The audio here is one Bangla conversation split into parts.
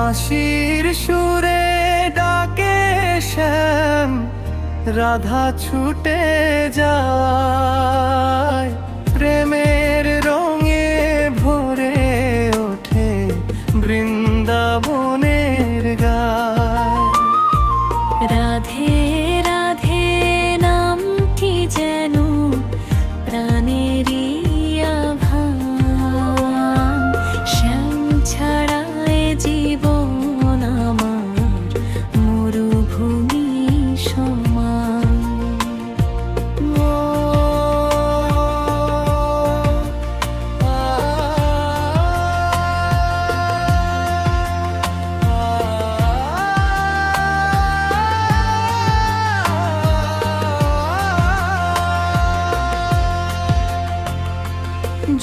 বাঁশির সুরে ডাকে শ্যাম, রাধা ছুটে যায়। প্রেমের রঙে ভরে ওঠে বৃন্দাবনের গায়। রাধে রাধে নামটি যেন প্রাণেরই আভান, শ্যাম ছাড়ায় জীবন আমার মরুভূমি সমান।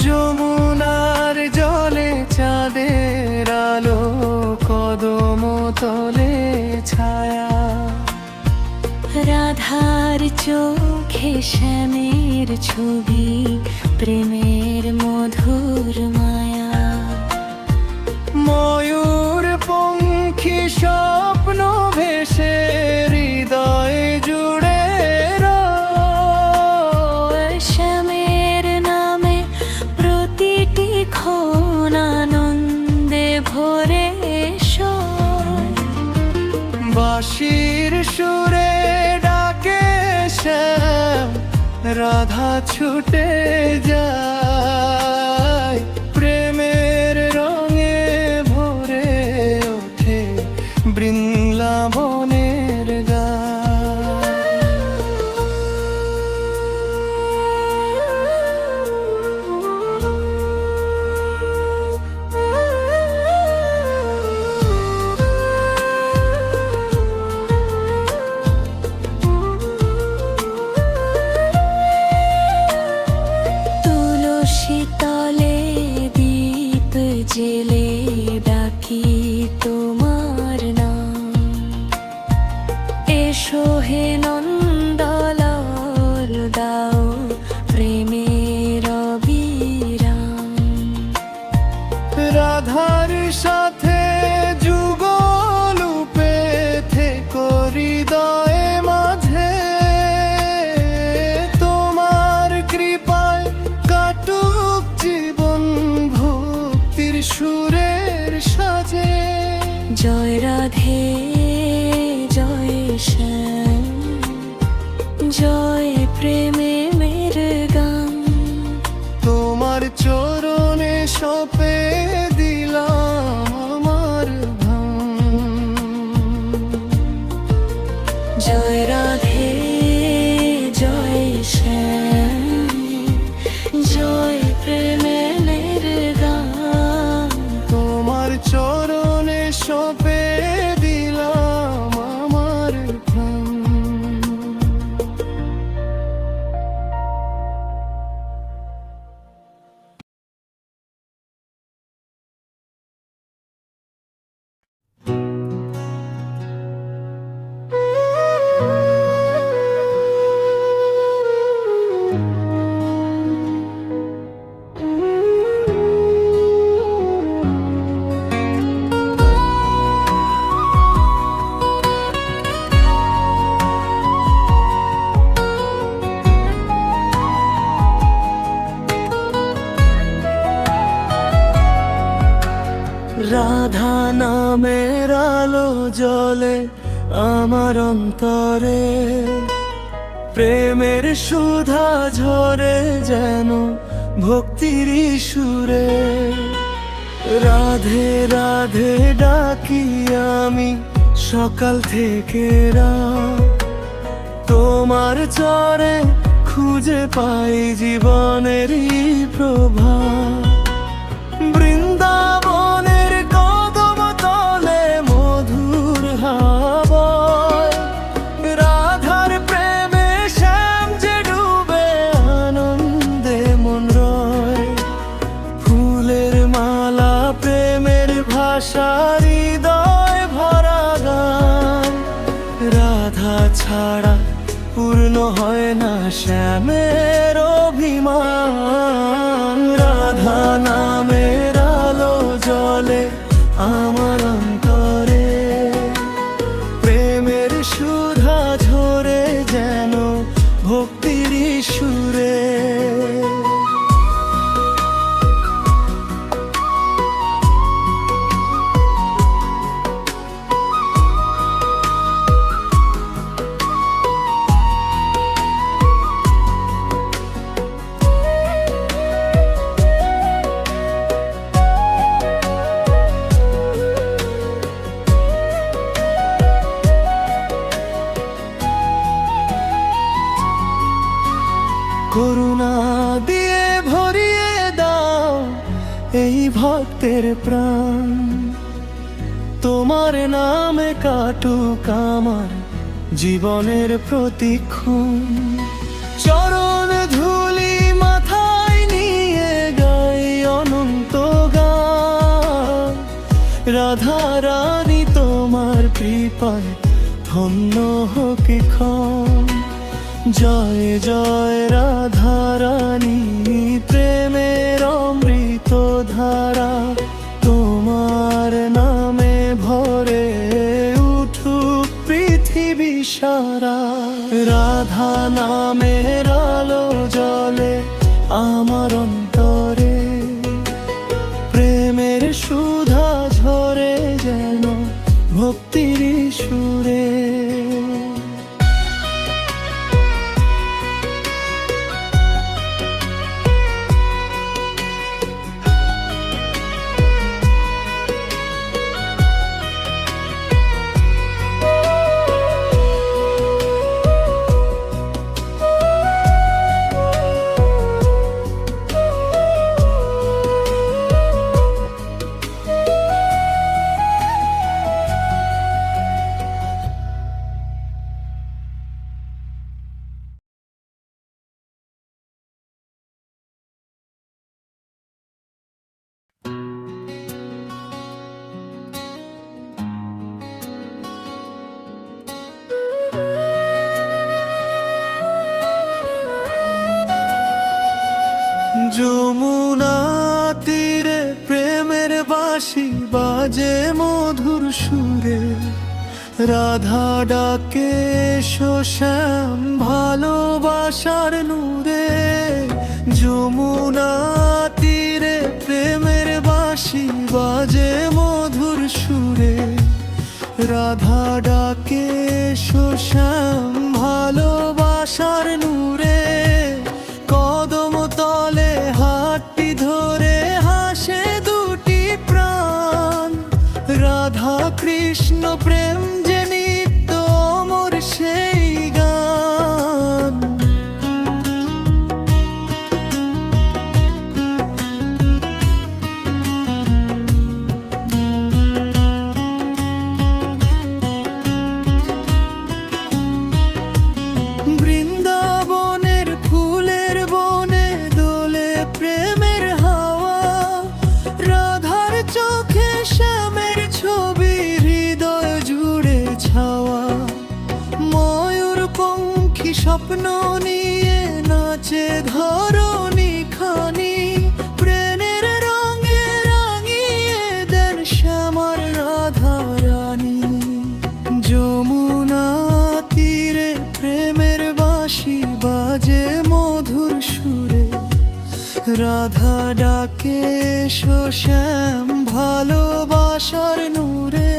যমুনার জলে চাঁদের আলো, কদম তলে ছায়া। রাধার চোখে শ্যামের ছবি, প্রেমের মধুর মায়া। ময়ূর পঙ্খী স্বপ্ন ভেসে হৃদয় জুড়ে রয়। শ্যামের নামে প্রতিটি ক্ষণ আনন্দে ভরে সয়। বাঁশির সুরে ডাকে শ্যাম, রাধা ছুটে যায়। প্রেমের রঙে ভরে ওঠে বৃন্দাবনের গায়। তুলসী তলে দীপ জেলে ডাকি তোমার নাম। এসো হে নন্দলাল, দাও প্রেমের অবিরাম। রাধার সাথে যুগল থেকো হৃদয়ে মাঝে। তোমার কৃপায় কাটুক জীবন ভক্তির সুরের সাজে। জয় রাধে জয় শ্যাম, জয় প্রেমে মের গান। তোমার চরণে সপে দিলাম আমার ভান। জয় রাধে জয় শ্যাম, জয় প্রেমে মের গান। তোমার চরণে সপে দিলাম আমার প্রাণ। রাধা নামের আলো জ্বলে আমার অন্তরে। প্রেমের সুধা ঝরে যেন ভক্তির সুরে। রাধে রাধে ডাকি আমি সকাল থেকে রাত। তোমার চরে খুঁজে পাই জীবনের প্রভাত। বৃন্দাবনের কদম তলে মধুর হাওয়ায়। রাধার প্রেমে শ্যাম যে ডুবে আনন্দে মন রয়। ফুলের মালা প্রেমের ভাষা, হৃদয় ভরা গান। রাধা ছাড়া পূর্ণ হয় না শ্যামের অভিমান। রাধা নামের আলো জ্বলে আমার অন্তরে। এই ভক্তের প্রাণ। তোমার নামে কাটুক আমার জীবনের প্রতিক্ষণ। চরণ ধুলি মাথায় নিয়ে গাই অনন্ত গান। রাধা রানী তোমার কৃপায় ধন্য হোক ক্ষণ। জয় জয় রাধা রানী, প্রেমের অমৃত ধারা। তোমার নামে ভরে উঠুক পৃথিবী সারা। রাধা নামের আলো জ্বলে আমার অন্তরে। প্রেমের সুধা ঝরে যেন ভক্তির সুরে। যমুনা তীরে প্রেমের বাঁশি বাজে মধুর সুরে। রাধা ডাকে এসো শ্যাম ভালোবাসার নূরে। যমুনা তীরে প্রেমের বাঁশি বাজে মধুর সুরে। রাধা ডাকে এসো শ্যাম ভালোবাসার নূরে। কদম তলে হাতটি ধরে হাসে দুটি প্রাণ। রাধা কৃষ্ণ প্রেম যে নিত্য অমর সেই গান। বৃন্দাবনের ফুলের বনে দোলে প্রেমের হাওয়া। রাধার চোখে শ্যামের ছবি হৃদয় জুড়ে ছাওয়া। ময়ূর পঙ্খী স্বপ্ন নিয়ে নাচে ধরণী খানি। প্রেমের রঙে রাঙিয়ে দেন শ্যামার রাধা রানী। যমুনা তীরে প্রেমের বাঁশি বাজে মধুর সুরে। রাধা ডাকে এসো শ্যাম ভালোবাসার নূরে।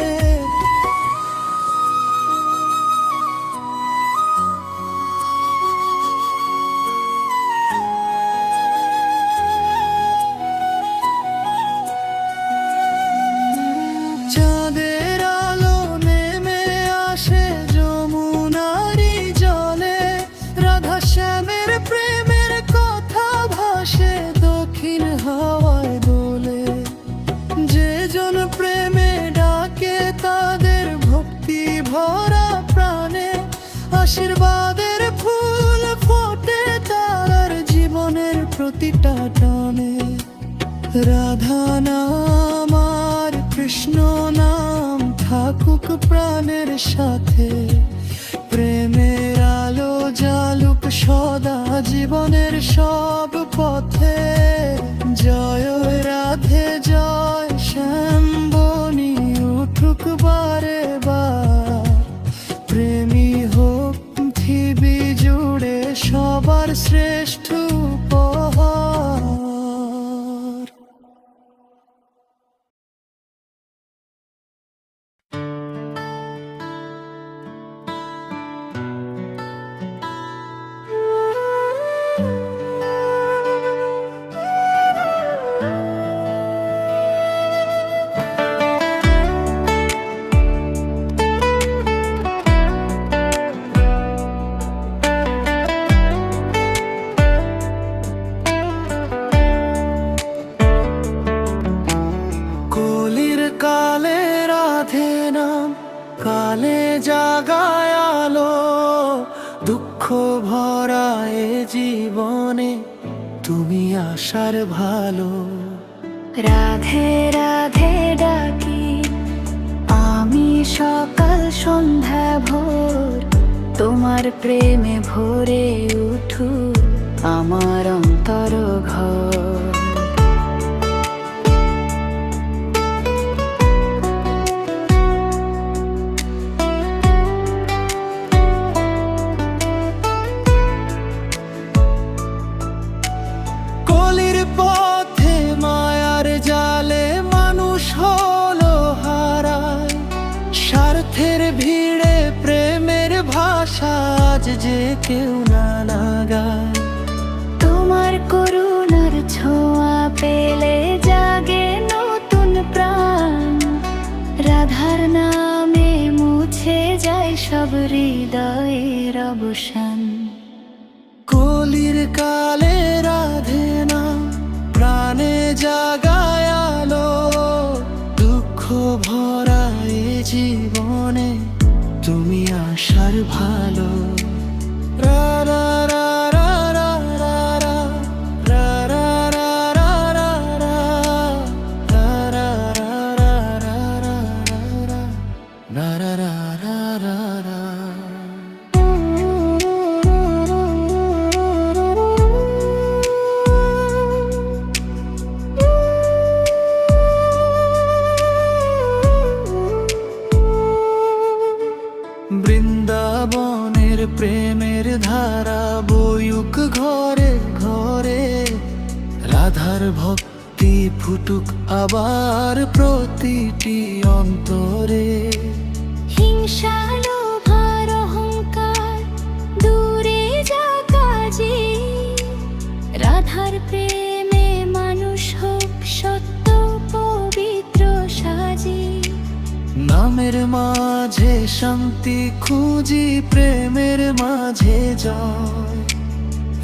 চাঁদের আলো নেমে আসে যমুনারি জলে। রাধা শ্যামের প্রেমের কথা ভাসে দক্ষিণ হাওয়ায় দোলে। যে জন প্রেমে ডাকে তাদের ভক্তি ভরা প্রাণে। আশীর্বাদের ফুল ফোটে তার জীবনের প্রতিটা টানে। রাধা নাম আর কৃষ্ণ নাম থাকুক প্রাণের সাথে। প্রেমের আলো জালুক সদা জীবনের সব পথে। জয় রাধে জয় শ্যাম বনি উঠুক বারে বার। প্রেমী হোক পৃথিবী জুড়ে সবার শ্রেষ্ঠ উপহার। রাধে নাম কালে জাগায় আলো, দুঃখ ভরা এ জীবনে তুমি আসার ভালো। রাধে রাধে ডাকি আমি সকাল সন্ধ্যা ভোর, তোমার প্রেমে ভরে উঠু আমার অন্তর ঘর। কলির পথে মায়ার জালে মানুষ হলো হারায়, স্বার্থের ভিড়ে প্রেমের ভাষা আজ যে কেউ না লাগায়। তোমার করুণার ছোঁয়া পেলে জাগে নতুন প্রাণ, রাধার নামে মুছে যায় সব হৃদয়ের অবসান। কলির কালে রাধে নাম প্রাণে জাগায় আলো, দুঃখ ভরা এ জীবনে তুমি আসার ভালো। রা রা রা রা রা রা রা, রা রা রা রা রা রা, রা রা রা রা রা রা, রা রা রা রা রা রা। বৃন্দাবনের প্রেমের ধারা বইুক ঘরে ঘরে, রাধার ভক্তি ফুটুক আবার প্রতিটি অন্তরে। হিংসা লোভ আর অহংকার দূরে যাক আজি, রাধার প্রেমে মানুষ হোক সত্য পবিত্র সাজি। নামের মাঝে শান্তি খুঁজি, প্রেমের মাঝে জয়,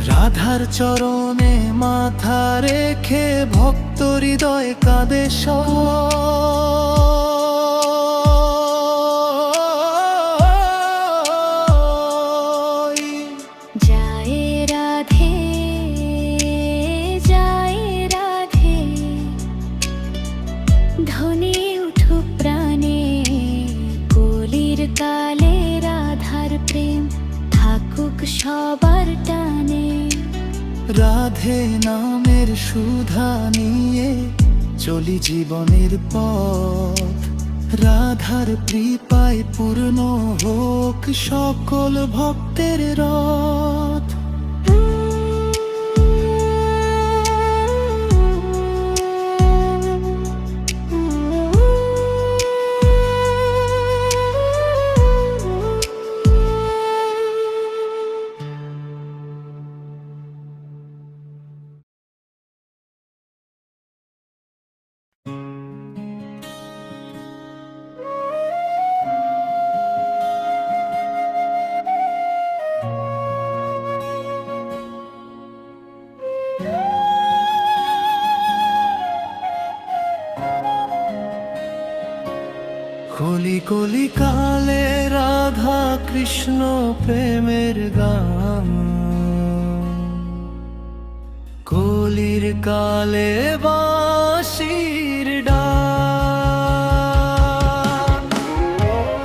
রাধার চরণে মাথা রেখে ভক্ত হৃদয় কাঁদে সয়। যায় রাধে যায় রাধে, ধ্বনি উঠুক প্রাণে, কলির কালে রাধার প্রেম থাকুক সবার টানে। রাধে নামের সুধা নিয়ে চলি জীবনের পথ, রাধার কৃপায় পূর্ণ হোক সকল ভক্তের রথ। কলি কলি কালে রাধা কৃষ্ণ প্রেমের গান, কলির কালে বাঁশির ডাক,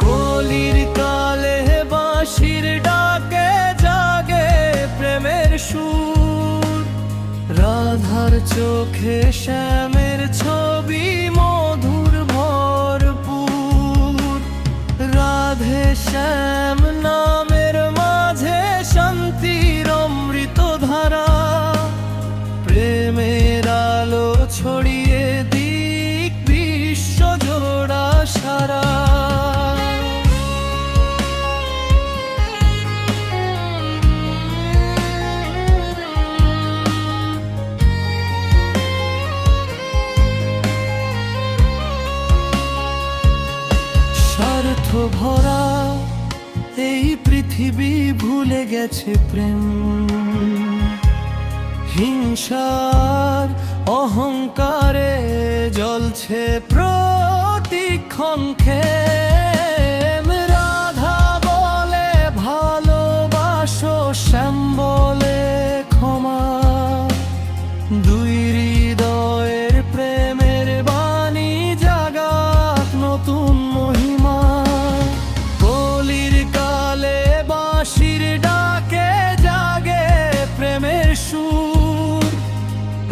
কলির কালে বাঁশির ডাকে জাগে প্রেমের সুর, রাধার চোখে শ্যামের ছবি মধুর ভরপুর। রাধে শ্যাম নামের মাঝে শান্তির অমৃত ধারা, প্রেমের আলো ছড়িয়ে দিক বিশ্ব জোড়া সারা। স্বার্থ ভরা এই পৃথিবী ভুলে গেছে প্রেম, হিংসার অহংকারে জ্বলছে প্রতিক্ষণ ক্ষণক্ষেম। রাধা বলে ভালোবাসো, শ্যাম বলে ক্ষমা। দুই হৃদয়ের প্রেমের বাণী জাগাক নতুন মহিমা। কলির কালে বাঁশির ডাকে জাগে প্রেমের সুর।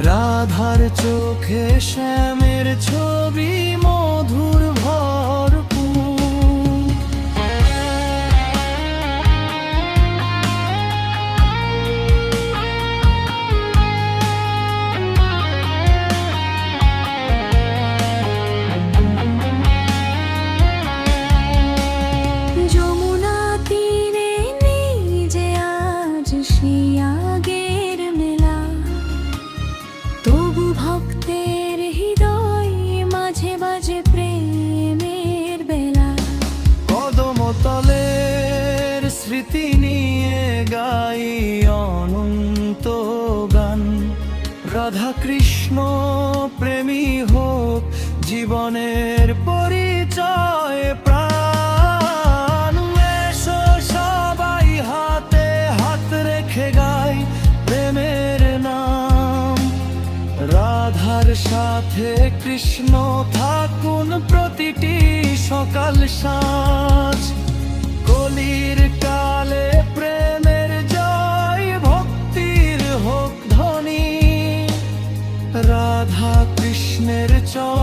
রাধার চোখে শ্যামের ছবি মধুর ভরপুর। যমুনা তীরে নেই যে আজ সেই আগের মেলা, তবু ভক্তের হৃদয় মাঝে মাঝে প্রেমের বেলা। কদমতলের স্মৃতি নিয়ে গাই অনন্ত গান। রাধা কৃষ্ণ প্রেমী হোক জীবনের পরিচয় প্রাণ। এসো সবাই হাতে হাত রেখে গাই প্রেমের নাম। রাধার সাথে কৃষ্ণ থাকুন প্রতিটি সকাল সাঁঝ। কলির কালে প্রেমের জয়, ভক্তির হোক ধ্বনি। রাধা কৃষ্ণের চরণে